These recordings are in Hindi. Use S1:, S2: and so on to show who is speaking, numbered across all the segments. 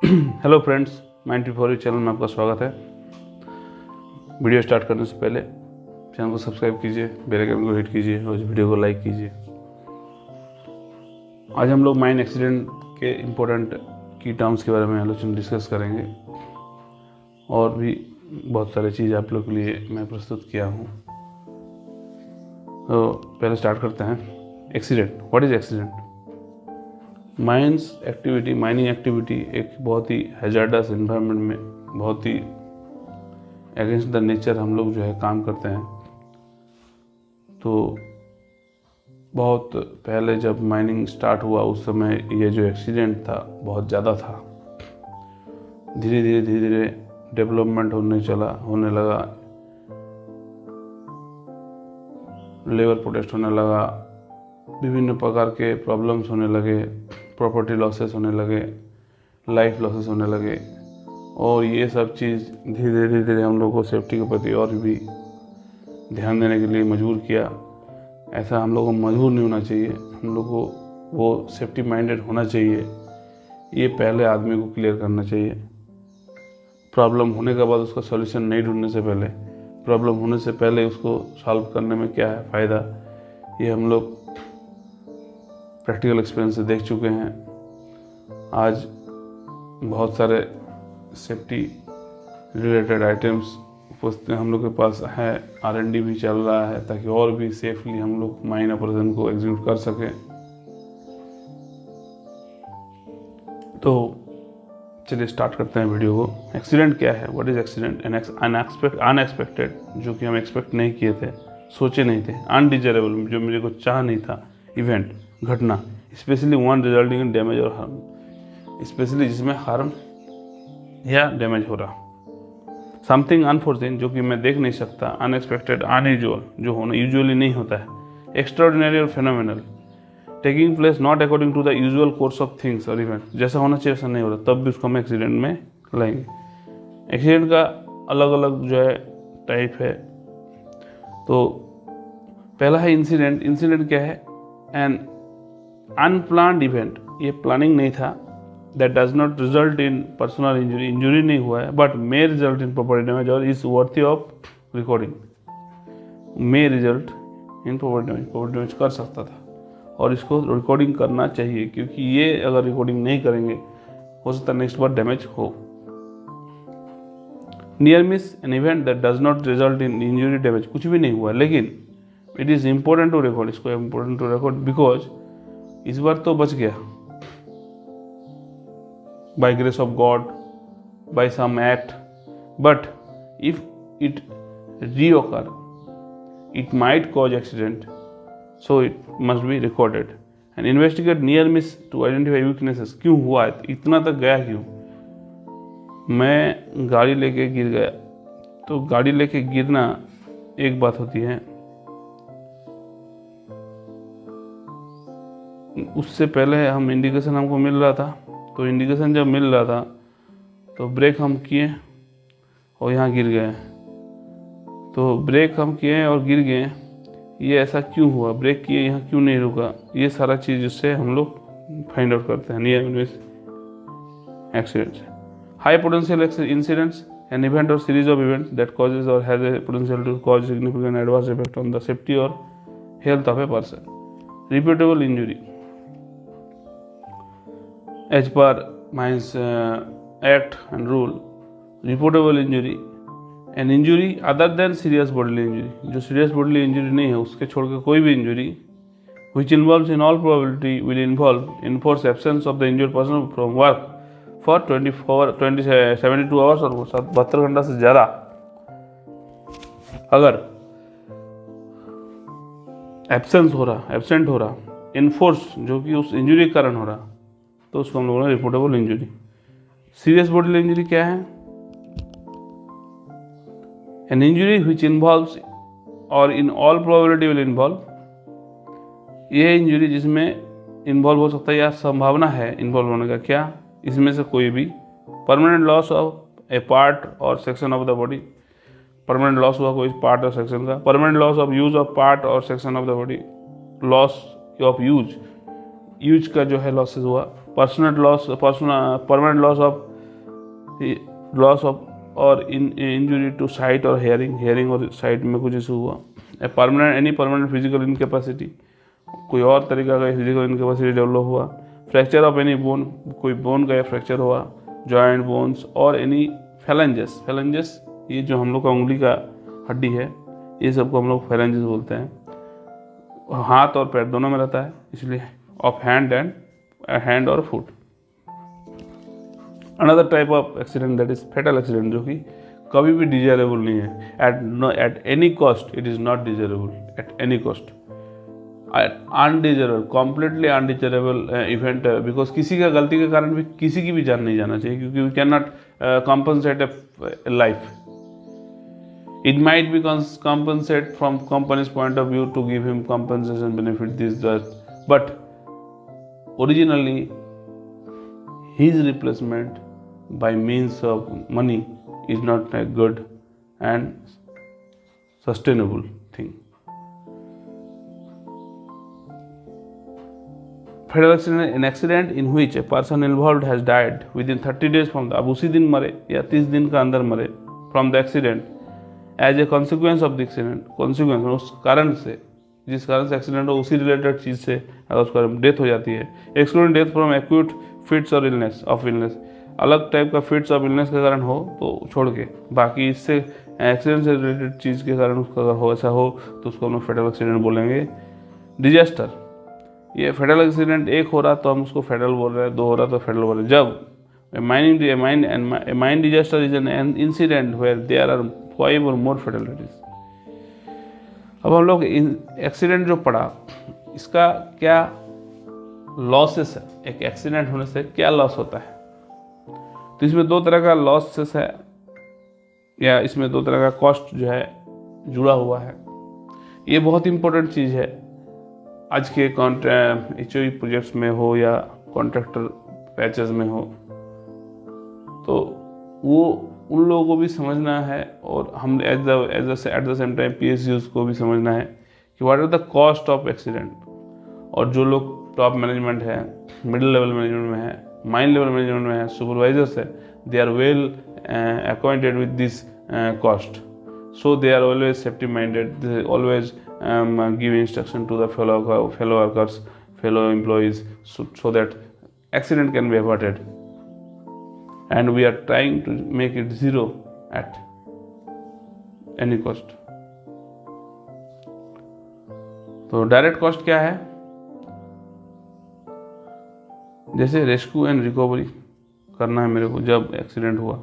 S1: हेलो फ्रेंड्स, 94 चैनल में आपका स्वागत है। वीडियो स्टार्ट करने से पहले चैनल को सब्सक्राइब कीजिए, बेल आइकन को हिट कीजिए और इस वीडियो को लाइक कीजिए। आज हम लोग माइन एक्सीडेंट के इम्पोर्टेंट की टर्म्स के बारे में आलोचना डिस्कस करेंगे और भी बहुत सारी चीज़ आप लोग के लिए मैं प्रस्तुत किया हूँ। तो पहले स्टार्ट करते हैं। Accident, what is accident? Mining activity एक बहुत ही हैजार्डस इन्वायरमेंट में बहुत ही अगेंस्ट द नेचर हम लोग जो है काम करते हैं। तो बहुत पहले जब माइनिंग स्टार्ट हुआ उस समय ये जो एक्सीडेंट था बहुत ज़्यादा था। धीरे धीरे डेवलपमेंट होने लगा, लेबर प्रोटेस्ट होने लगा, विभिन्न प्रकार के प्रॉब्लम्स होने लगे, प्रॉपर्टी लॉसेस होने लगे, लाइफ लॉसेस होने लगे और ये सब चीज़ धीरे धीरे हम लोग को सेफ्टी के प्रति और भी ध्यान देने के लिए मजबूर किया। ऐसा हम लोग को मजबूर नहीं होना चाहिए, हम लोग को वो सेफ्टी माइंडेड होना चाहिए। ये पहले आदमी को क्लियर करना चाहिए। प्रॉब्लम होने के बाद उसका सॉल्यूशन नहीं ढूंढने से पहले, प्रॉब्लम होने से पहले उसको सॉल्व करने में क्या है फ़ायदा, ये हम लोग प्रैक्टिकल एक्सपीरियंस से देख चुके हैं। आज बहुत सारे सेफ्टी रिलेटेड आइटम्स उपस्थित हम लोग के पास है। R&D भी चल रहा है ताकि और भी सेफली हम लोग माइन ऑपरेशन को एग्जीक्यूट कर सकें। तो चलिए स्टार्ट करते हैं वीडियो को। एक्सीडेंट क्या है? What is accident? अनएक्सपेक्टेड, जो कि हम एक्सपेक्ट नहीं किए थे, सोचे नहीं थे। अनडिजायरेबल, जो मेरे को चाह नहीं था। इवेंट, घटना, specially one resulting in damage और हार्म, स्पेशली जिसमें हार्म या डैमेज हो रहा। समथिंग अनफोर्सिन, जो कि मैं देख नहीं सकता। अनएक्सपेक्टेड, अनयूजुअल, जो होना यूजुअली नहीं होता है। एक्स्ट्राऑर्डिनरी और phenomenal, taking place not according to the usual course of things और इवेंट, जैसा होना चाहिए वैसा नहीं हो रहा, तब भी उसको हम एक्सीडेंट में लाएंगे। एक्सीडेंट का अलग अलग जो है टाइप है। तो पहला है इंसिडेंट। इंसिडेंट क्या है? एन अनप्लान्ड इवेंट, ये प्लानिंग नहीं था। That does not result in personal injury, injury नहीं हुआ है, but may result in property damage और is worthy of recording. May result in property damage कर सकता था और इसको रिकॉर्डिंग करना चाहिए, क्योंकि ये अगर रिकॉर्डिंग नहीं करेंगे हो सकता है नेक्स्ट बार डैमेज हो। Near miss, an event that does not result in injury damage, कुछ भी नहीं हुआ लेकिन it is important to record, इसको इम्पोर्टेंट टू रिकॉर्ड बिकॉज इस बार तो बच गया by grace of God, by some act, but if it reoccur it might cause accident, so it must be recorded and investigate near miss to identify weaknesses. क्यों हुआ है, इतना तक गया क्यों? मैं गाड़ी लेके गिर गया, तो गाड़ी लेके गिरना एक बात होती है, उससे पहले हम इंडिकेशन हमको मिल रहा था। तो इंडिकेशन जब मिल रहा था तो ब्रेक हम किए और यहाँ गिर गए। तो ब्रेक हम किए और गिर गए, ये ऐसा क्यों हुआ? ब्रेक किए, यहाँ क्यों नहीं रुका? ये सारा चीज़ उससे हम लोग फाइंड आउट करते हैं near miss accidents. High potential incidents, an event और series of events that causes और has a potential to cause significant adverse effect on the safety और health of a person. Repeatable injury, as per Mines Act and rule, reportable injury, an injury other than serious bodily injury, जो serious bodily injury नहीं है उसके छोड़ के कोई भी injury which involves in all probability will involve enforced absence of the injured person from work for 72 hours और 72 घंटा से ज़्यादा। अगर एब्सेंट हो रहा, इन्फोर्स जो कि उस इंजरी के कारण हो रहा, तो उसको हम लोगों ने reportable injury. Serious body injury क्या है? एन इंजरी विच इन्वॉल्व्स और in all probability will involve, ये इंजरी जिसमें इन्वॉल्व हो सकता है या संभावना है इन्वॉल्व होने का, क्या? इसमें से कोई भी। Permanent loss of a part और section of the body, permanent loss हुआ कोई पार्ट और सेक्शन का। Permanent loss of use of part और section of the body, loss of use का जो है लॉसेज हुआ। Permanent loss of loss of और इंजुरी टू साइट और हेयरिंग और साइट में कुछ इशू हुआ, एनी परमानेंट फिजिकल इनकेपेसिटी, कोई और तरीका का फिजिकल इनकेपेसिटी डेवलप हुआ, फ्रैक्चर ऑफ एनी बोन, कोई बोन का फ्रैक्चर हुआ, जॉइंट बोन्स और एनी फेलेंजेस ये जो हम लोग का उंगली का हड्डी है, ये सबको हम लोग फेलेंजेस बोलते हैं, हाथ और पैर दोनों में रहता है, इसलिए ऑफ हैंड और foot. Another type of accident that is fatal accident, जो कि कभी भी डिजायरेबल नहीं है, at any cost it is not desirable, at any cost, undesirable, completely undesirable event, because किसी का गलती के कारण भी किसी की भी जान नहीं जाना चाहिए, क्योंकि we can not compensate a life. It might be compensate from company's point of view to give him compensation benefit this that, but originally his replacement by means of money is not a good and sustainable thing. Fatal accident, an accident in which a person involved has died within 30 days from the, अब उसी दिन मरे या 30 दिन का अंदर मरे from the accident as a consequence of the accident, consequence उस कारण से, जिस कारण से एक्सीडेंट हो उसी रिलेटेड चीज़ से अगर उसका डेथ हो जाती है, excluding death from acute fits और इलनेस, अलग टाइप का फिट्स ऑफ इलनेस के कारण हो तो छोड़ के, बाकी इससे एक्सीडेंट से रिलेटेड चीज़ के कारण उसका अगर हो ऐसा हो तो उसको हम लोग फेटल एक्सीडेंट बोलेंगे। डिजास्टर, ये फेटल एक्सीडेंट एक हो रहा तो हम उसको फेटल बोल रहे हैं, दो हो रहा तो फेटल बोल रहे हैं। जब mine disaster is an incident where there are 5 or more fatalities। अब हम लोग एक्सीडेंट जो पढ़ा इसका क्या लॉसेस है, एक एक्सीडेंट होने से क्या लॉस होता है, तो इसमें 2 तरह का लॉसेस है, या इसमें 2 तरह का कॉस्ट जो है जुड़ा हुआ है। ये बहुत इंपॉर्टेंट चीज़ है आज के HOE प्रोजेक्ट्स में हो या कॉन्ट्रैक्टर पैचेस में हो, तो वो उन लोगों को भी समझना है और हम at the same time PSUs को भी समझना है कि what are the cost of accident. और जो लोग टॉप मैनेजमेंट है, मिडिल लेवल मैनेजमेंट में है, माइन लेवल मैनेजमेंट में है, सुपरवाइजर्स है, they are well acquainted with this cost, so they are always safety minded, they always give instruction to the fellow workers, fellow employees, so that accident can be averted, and we are trying to make it zero at any cost. तो डायरेक्ट कॉस्ट क्या है, जैसे रेस्क्यू एंड रिकवरी करना है मेरे को, जब एक्सीडेंट हुआ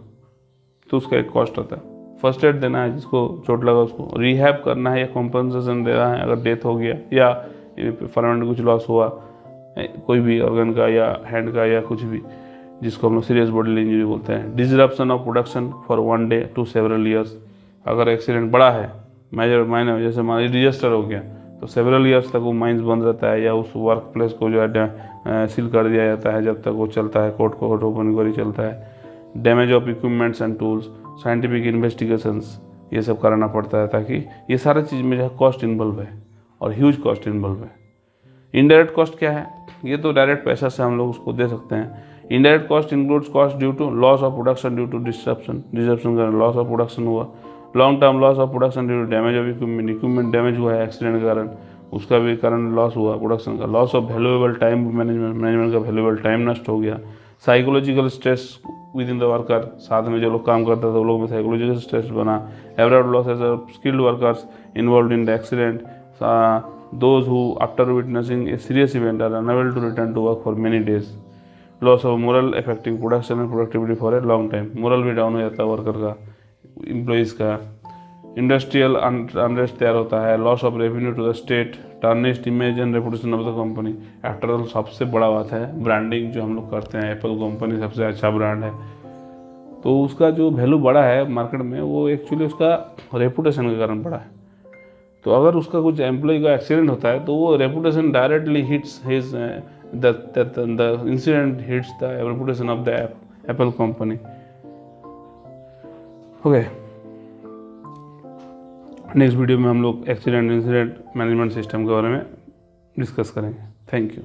S1: तो उसका एक कॉस्ट आता है, फर्स्ट एड देना है जिसको चोट लगा उसको, रिहैब करना है या कॉम्पनसेशन देना है अगर डेथ हो गया या परमानेंट कुछ लॉस हुआ, कोई भी ऑर्गन का या हैंड का या कुछ भी, जिसको हम लोग सीरियस बॉडी इंजरी बोलते हैं। Disruption of production for 1 day to several years, अगर एक्सीडेंट बड़ा है माइनर जैसे मान लीजिए डिजास्टर हो गया तो सेवरल ईयर्स तक वो माइंस बंद रहता है या उस वर्क प्लेस को जो है सील कर दिया जाता है जब तक वो चलता है, कोर्ट ओपन इंक्वायरी चलता है। Damage of equipments and tools, scientific investigations, ये सब कराना पड़ता है, ताकि ये सारा चीज़ में जो है कॉस्ट इन्वॉल्व है और ह्यूज कॉस्ट इन्वॉल्व है। इनडायरेक्ट कॉस्ट क्या है, ये तो डायरेक्ट पैसा से हम लोग उसको दे सकते हैं। Indirect cost includes cost due to loss of production due to disruption का लॉस ऑफ प्रोडक्शन हुआ, long term loss of production due to damage of equipment damage हुआ है एक्सीडेंट के कारण, उसका भी कारण लॉस हुआ प्रोडक्शन का, loss of valuable time management का वैल्यूएबल टाइम नष्ट हो गया, psychological stress with in the worker, साथ में जो लोग काम करते थे वो लोग में साइकोलॉजिकल स्ट्रेस बना, average losses of skilled workers involve in the accident, those who after witnessing a serious event are unable to return to work for many days, loss of morale affecting production and productivity for a long time, moral भी डाउन हो जाता है वर्कर का, एम्प्लॉइज़ का। इंडस्ट्रियल अनरेस्ट तैयार होता है, loss of revenue to the state, tarnished image and reputation of the company. After all सबसे बड़ा बात है ब्रांडिंग, जो हम लोग करते हैं, एप्पल कंपनी सबसे अच्छा ब्रांड है, तो उसका जो वैल्यू बड़ा है मार्केट में वो एक्चुअली उसका रेपुटेशन के कारण बड़ा है। तो अगर उसका कुछ एम्प्लॉय का एक्सीडेंट होता है तो वो reputation directly hits his the incident hits the reputation of the Apple company. Okay, next video में हम लोग एक्सीडेंट इंसिडेंट मैनेजमेंट सिस्टम के बारे में डिस्कस करेंगे। Thank you.